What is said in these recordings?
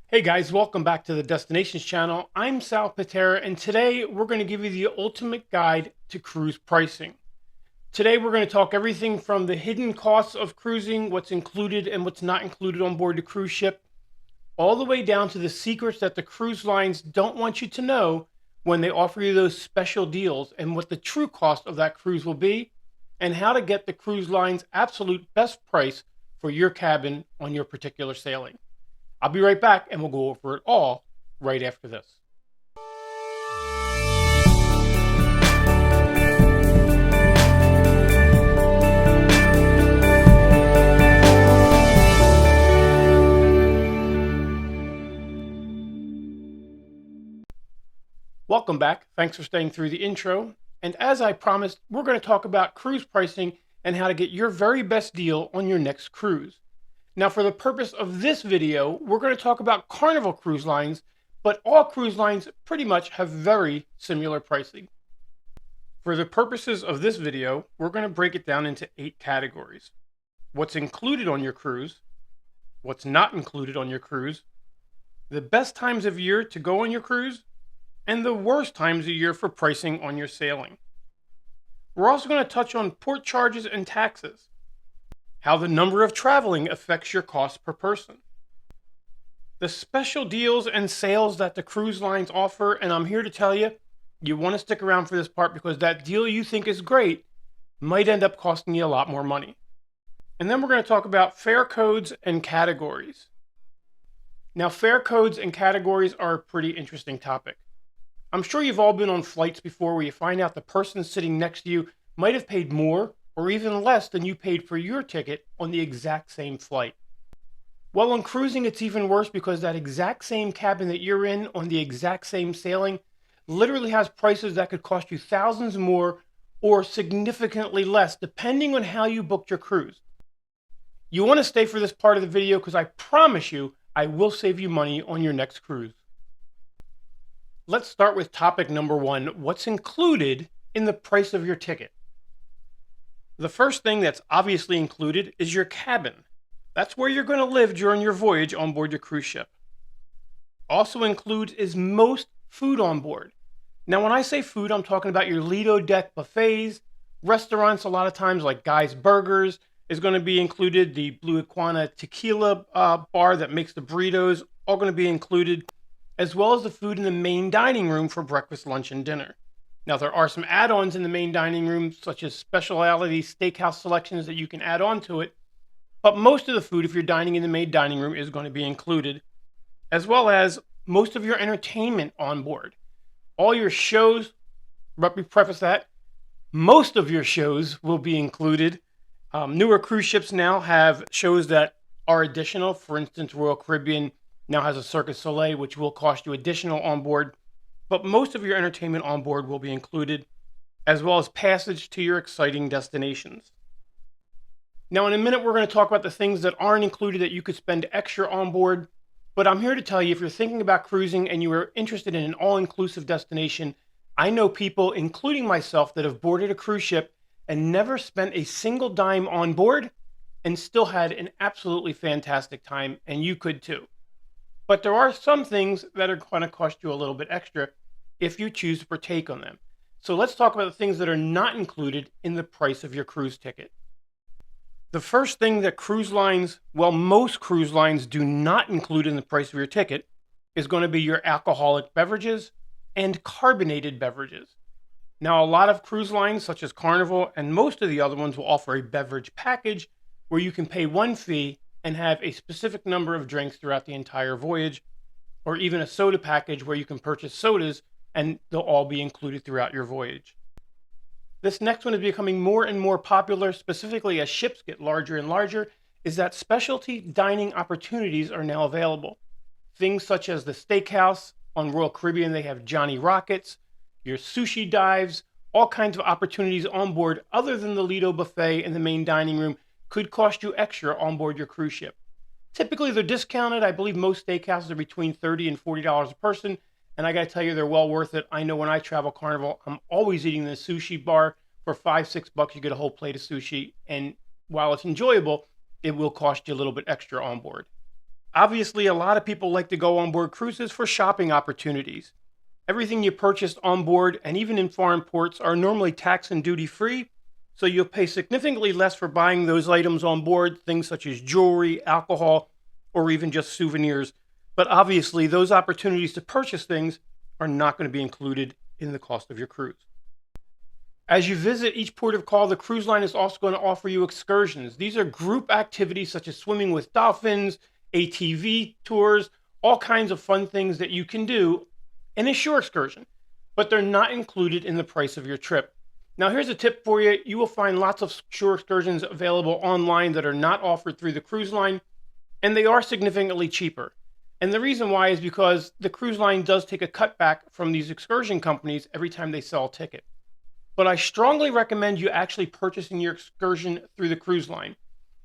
Hey guys, welcome back to the Destinations channel. I'm Sal Debi, and today we're going to give you the ultimate guide to cruise pricing. Today we're going to talk everything from the hidden costs of cruising, what's included and what's not included on board the cruise ship, all the way down to the secrets that the cruise lines don't want you to know when they offer you those special deals, and what the true cost of that cruise will be, and how to get the cruise line's absolute best price for your cabin on your particular sailing. I'll be right back and we'll go over it all right after this. Welcome back. Thanks for staying through the intro. And as I promised, we're going to talk about cruise pricing and how to get your very best deal on your next cruise. Now, for the purpose of this video, we're going to talk about Carnival Cruise Lines, but all cruise lines pretty much have very similar pricing. For the purposes of this video, we're going to break it down into 8 categories. What's included on your cruise, what's not included on your cruise, the best times of year to go on your cruise, and the worst times of year for pricing on your sailing. We're also going to touch on port charges and taxes, how the number of traveling affects your cost per person, the special deals and sales that the cruise lines offer, and I'm here to tell you, you want to stick around for this part because that deal you think is great might end up costing you a lot more money. And then we're going to talk about fare codes and categories. Now, fare codes and categories are a pretty interesting topic. I'm sure you've all been on flights before where you find out the person sitting next to you might have paid more or even less than you paid for your ticket on the exact same flight. Well, on cruising, it's even worse because that exact same cabin that you're in on the exact same sailing literally has prices that could cost you thousands more or significantly less, depending on how you booked your cruise. You want to stay for this part of the video because I promise you, I will save you money on your next cruise. Let's start with topic number 1, what's included in the price of your ticket. The first thing that's obviously included is your cabin. That's where you're going to live during your voyage on board your cruise ship. Also includes is most food on board. Now, when I say food, I'm talking about your Lido deck buffets, restaurants, a lot of times like Guy's Burgers is going to be included, the Blue Iguana tequila bar that makes the burritos, all going to be included, as well as the food in the main dining room for breakfast, lunch, and dinner. Now, there are some add-ons in the main dining room, such as specialty steakhouse selections that you can add on to it, but most of the food, if you're dining in the main dining room, is going to be included, as well as most of your entertainment on board. All your shows, let me preface that, most of your shows will be included. Newer cruise ships now have shows that are additional. For instance, Royal Caribbean now has a Cirque du Soleil, which will cost you additional on board, but most of your entertainment on board will be included, as well as passage to your exciting destinations. Now, in a minute, we're going to talk about the things that aren't included that you could spend extra on board, but I'm here to tell you, if you're thinking about cruising and you are interested in an all-inclusive destination, I know people, including myself, that have boarded a cruise ship and never spent a single dime on board and still had an absolutely fantastic time, and you could too. But there are some things that are going to cost you a little bit extra if you choose to partake on them. So let's talk about the things that are not included in the price of your cruise ticket. The first thing that cruise lines, well, most cruise lines do not include in the price of your ticket is going to be your alcoholic beverages and carbonated beverages. Now, a lot of cruise lines, such as Carnival and most of the other ones, will offer a beverage package where you can pay one fee and have a specific number of drinks throughout the entire voyage, or even a soda package where you can purchase sodas and they'll all be included throughout your voyage. This next one is becoming more and more popular, specifically as ships get larger and larger, is that specialty dining opportunities are now available. Things such as the steakhouse on Royal Caribbean, they have Johnny Rockets, your sushi dives, all kinds of opportunities on board other than the Lido buffet in the main dining room could cost you extra on board your cruise ship. Typically, they're discounted. I believe most steakhouses are between $30 and $40 a person, and I got to tell you, they're well worth it. I know when I travel Carnival, I'm always eating the sushi bar for $5-6. You get a whole plate of sushi, and while it's enjoyable, it will cost you a little bit extra on board. Obviously, a lot of people like to go on board cruises for shopping opportunities. Everything you purchase on board and even in foreign ports are normally tax and duty free, so you'll pay significantly less for buying those items on board, things such as jewelry, alcohol, or even just souvenirs. But obviously, those opportunities to purchase things are not going to be included in the cost of your cruise. As you visit each port of call, the cruise line is also going to offer you excursions. These are group activities such as swimming with dolphins, ATV tours, all kinds of fun things that you can do in a shore excursion, but they're not included in the price of your trip. Now, here's a tip for you. You will find lots of shore excursions available online that are not offered through the cruise line, and they are significantly cheaper. And the reason why is because the cruise line does take a cutback from these excursion companies every time they sell a ticket. But I strongly recommend you actually purchasing your excursion through the cruise line.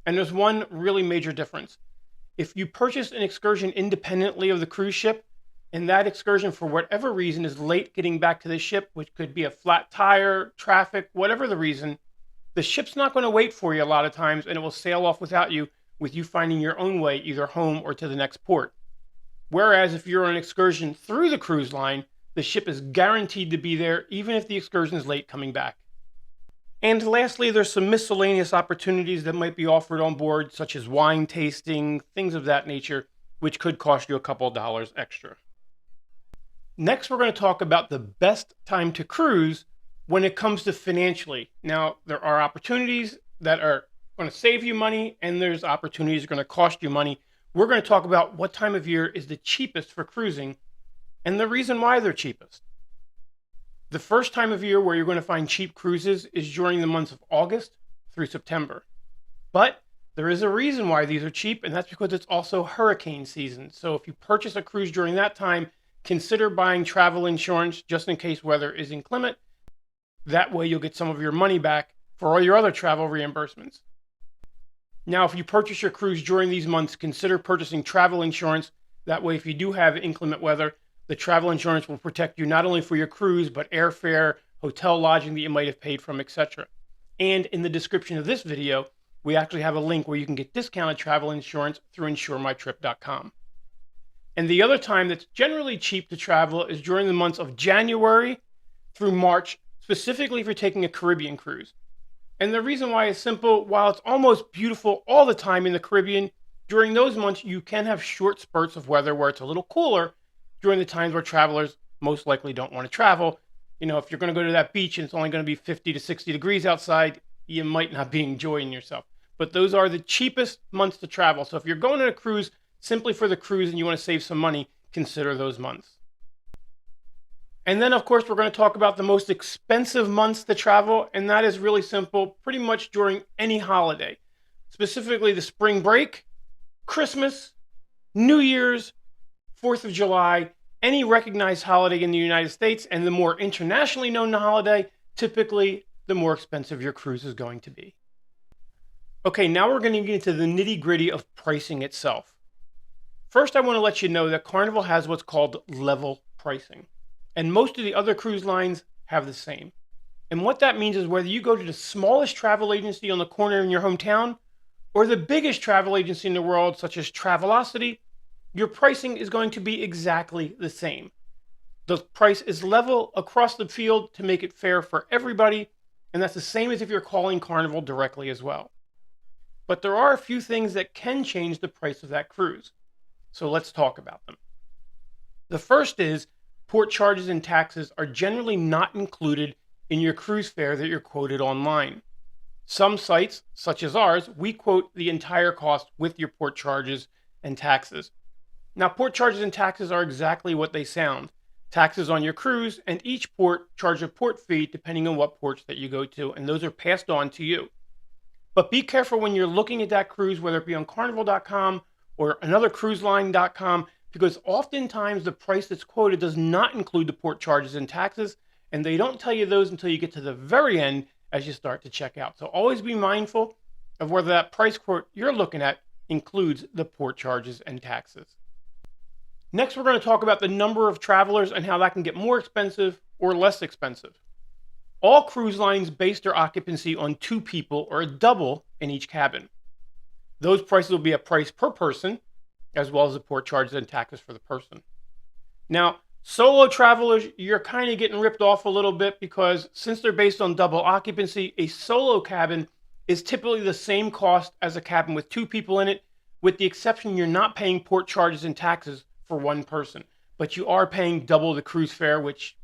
And there's one really major difference. If you purchase an excursion independently of the cruise ship, and that excursion for whatever reason is late getting back to the ship, which could be a flat tire, traffic, whatever the reason, the ship's not going to wait for you a lot of times, and it will sail off without you, with you finding your own way either home or to the next port. Whereas if you're on an excursion through the cruise line, the ship is guaranteed to be there even if the excursion is late coming back. And lastly, there's some miscellaneous opportunities that might be offered on board, such as wine tasting, things of that nature, which could cost you a couple of dollars extra. Next, we're going to talk about the best time to cruise when it comes to financially. Now, there are opportunities that are going to save you money, and there's opportunities that are going to cost you money. We're going to talk about what time of year is the cheapest for cruising and the reason why they're cheapest. The first time of year where you're going to find cheap cruises is during the months of August through September. But there is a reason why these are cheap, and that's because it's also hurricane season. So if you purchase a cruise during that time, consider buying travel insurance just in case weather is inclement. That way you'll get some of your money back for all your other travel reimbursements. Now, if you purchase your cruise during these months, consider purchasing travel insurance. That way, if you do have inclement weather, the travel insurance will protect you not only for your cruise, but airfare, hotel lodging that you might have paid from, etc. And in the description of this video, we actually have a link where you can get discounted travel insurance through insuremytrip.com. And the other time that's generally cheap to travel is during the months of January through March, specifically if you're taking a Caribbean cruise. And the reason why is simple. While it's almost beautiful all the time in the Caribbean, during those months you can have short spurts of weather where it's a little cooler during the times where travelers most likely don't want to travel. You know, if you're going to go to that beach and it's only going to be 50 to 60 degrees outside, you might not be enjoying yourself. But those are the cheapest months to travel. So if you're going on a cruise simply for the cruise and you want to save some money, consider those months. And then, of course, we're going to talk about the most expensive months to travel, and that is really simple, pretty much during any holiday, specifically the spring break, Christmas, New Year's, 4th of July, any recognized holiday in the United States, and the more internationally known the holiday, typically the more expensive your cruise is going to be. Okay, now we're going to get into the nitty-gritty of pricing itself. First, I want to let you know that Carnival has what's called level pricing. And most of the other cruise lines have the same. And what that means is whether you go to the smallest travel agency on the corner in your hometown or the biggest travel agency in the world, such as Travelocity, your pricing is going to be exactly the same. The price is level across the field to make it fair for everybody, and that's the same as if you're calling Carnival directly as well. But there are a few things that can change the price of that cruise. So let's talk about them. The first is port charges and taxes are generally not included in your cruise fare that you're quoted online. Some sites, such as ours, we quote the entire cost with your port charges and taxes. Now, port charges and taxes are exactly what they sound. Taxes on your cruise, and each port charge a port fee depending on what ports that you go to, and those are passed on to you. But be careful when you're looking at that cruise, whether it be on carnival.com or another cruiseline.com, because oftentimes the price that's quoted does not include the port charges and taxes, and they don't tell you those until you get to the very end as you start to check out. So always be mindful of whether that price quote you're looking at includes the port charges and taxes. Next, we're going to talk about the number of travelers and how that can get more expensive or less expensive. All cruise lines base their occupancy on 2 people or a double in each cabin. Those prices will be a price per person, as well as the port charges and taxes for the person. Now, solo travelers, you're kind of getting ripped off a little bit because since they're based on double occupancy, a solo cabin is typically the same cost as a cabin with two people in it, with the exception you're not paying port charges and taxes for one person, but you are paying double the cruise fare, which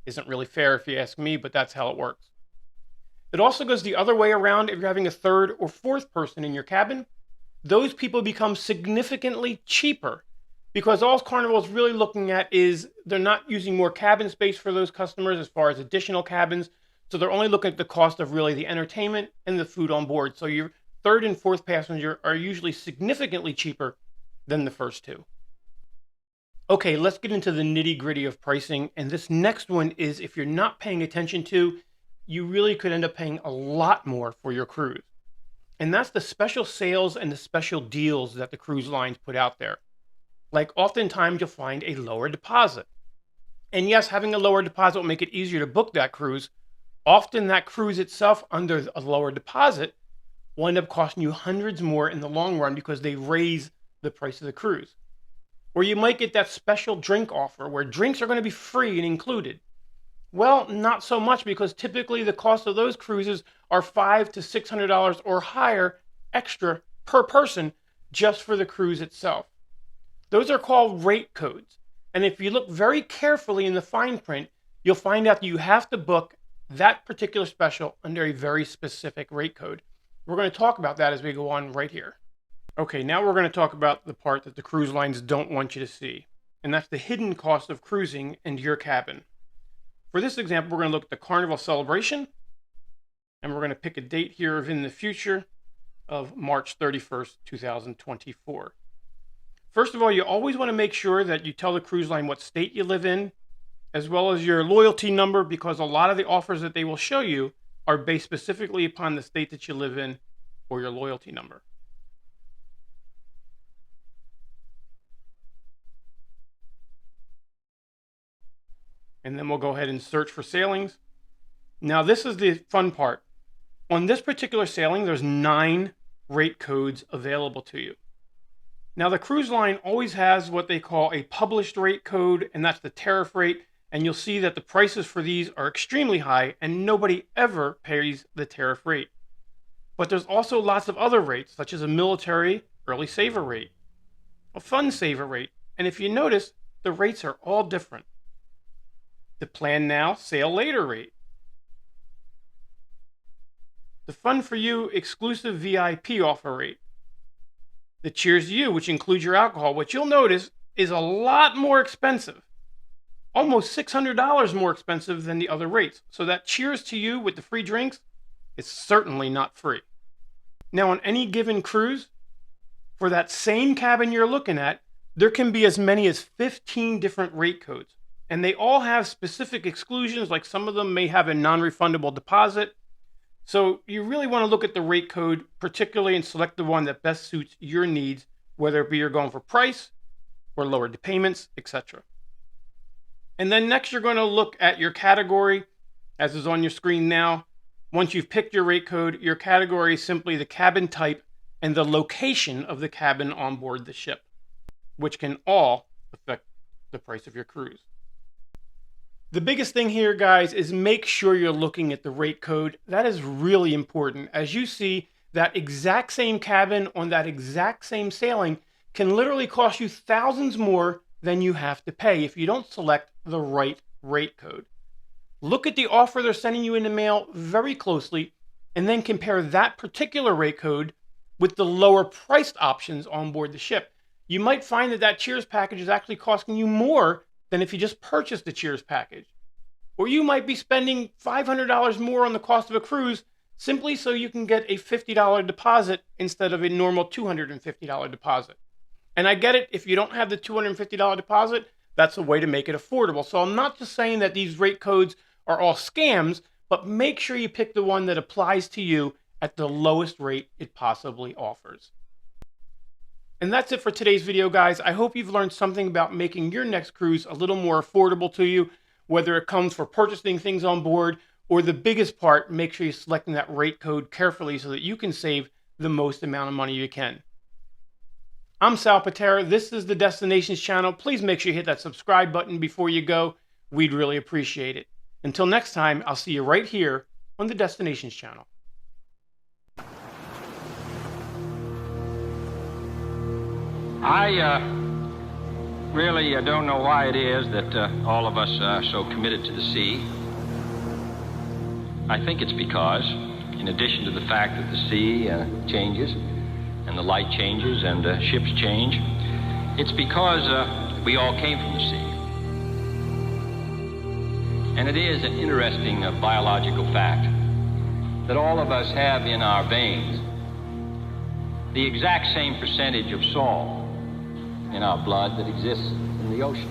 isn't really fair if you ask me, but that's how it works. It also goes the other way around if you're having a third or fourth person in your cabin. Those people become significantly cheaper because all Carnival is really looking at is they're not using more cabin space for those customers as far as additional cabins. So they're only looking at the cost of really the entertainment and the food on board. So your third and fourth passenger are usually significantly cheaper than the first two. Okay, let's get into the nitty gritty of pricing. And this next one is if you're not paying attention to, you really could end up paying a lot more for your cruise. And that's the special sales and the special deals that the cruise lines put out there. Like oftentimes you'll find a lower deposit. And yes, having a lower deposit will make it easier to book that cruise. Often that cruise itself under a lower deposit will end up costing you hundreds more in the long run because they raise the price of the cruise. Or you might get that special drink offer where drinks are going to be free and included. Well, not so much because typically the cost of those cruises are $500 to $600 or higher extra per person just for the cruise itself. Those are called rate codes. And if you look very carefully in the fine print, you'll find out that you have to book that particular special under a very specific rate code. We're going to talk about that as we go on right here. Okay, now we're going to talk about the part that the cruise lines don't want you to see, and that's the hidden cost of cruising and your cabin. For this example, we're going to look at the Carnival Celebration, and we're going to pick a date here of in the future of March 31st, 2024. First of all, you always want to make sure that you tell the cruise line what state you live in, as well as your loyalty number, because a lot of the offers that they will show you are based specifically upon the state that you live in or your loyalty number. And then we'll go ahead and search for sailings. Now this is the fun part. On this particular sailing, there's 9 rate codes available to you. Now the cruise line always has what they call a published rate code, and that's the tariff rate. And you'll see that the prices for these are extremely high and nobody ever pays the tariff rate. But there's also lots of other rates, such as a military early saver rate, a fun saver rate. And if you notice, the rates are all different. The plan now, sail later rate. The fun for you, exclusive VIP offer rate. The cheers to you, which includes your alcohol, which you'll notice is a lot more expensive. Almost $600 more expensive than the other rates. So that cheers to you with the free drinks is certainly not free. Now on any given cruise, for that same cabin you're looking at, there can be as many as 15 different rate codes. And they all have specific exclusions, like some of them may have a non-refundable deposit. So you really want to look at the rate code, particularly, and select the one that best suits your needs, whether it be you're going for price or lowered payments, etc. And then next, you're going to look at your category, as is on your screen now. Once you've picked your rate code, your category is simply the cabin type and the location of the cabin on board the ship, which can all affect the price of your cruise. The biggest thing here, guys, is make sure you're looking at the rate code. That is really important. As you see, that exact same cabin on that exact same sailing can literally cost you thousands more than you have to pay if you don't select the right rate code. Look at the offer they're sending you in the mail very closely, and then compare that particular rate code with the lower priced options on board the ship. You might find that that Cheers package is actually costing you more than if you just purchased the Cheers package. Or you might be spending $500 more on the cost of a cruise simply so you can get a $50 deposit instead of a normal $250 deposit. And I get it, if you don't have the $250 deposit, that's a way to make it affordable. So I'm not just saying that these rate codes are all scams, but make sure you pick the one that applies to you at the lowest rate it possibly offers. And that's it for today's video, guys. I hope you've learned something about making your next cruise a little more affordable to you, whether it comes for purchasing things on board, or the biggest part, make sure you're selecting that rate code carefully so that you can save the most amount of money you can. I'm Sal Debi. This is the Destinations channel. Please make sure you hit that subscribe button before you go. We'd really appreciate it. Until next time, I'll see you right here on the Destinations channel. I really don't know why it is that all of us are so committed to the sea. I think it's because, in addition to the fact that the sea changes, and the light changes, and ships change, it's because we all came from the sea. And it is an interesting biological fact that all of us have in our veins the exact same percentage of salt in our blood that exists in the ocean.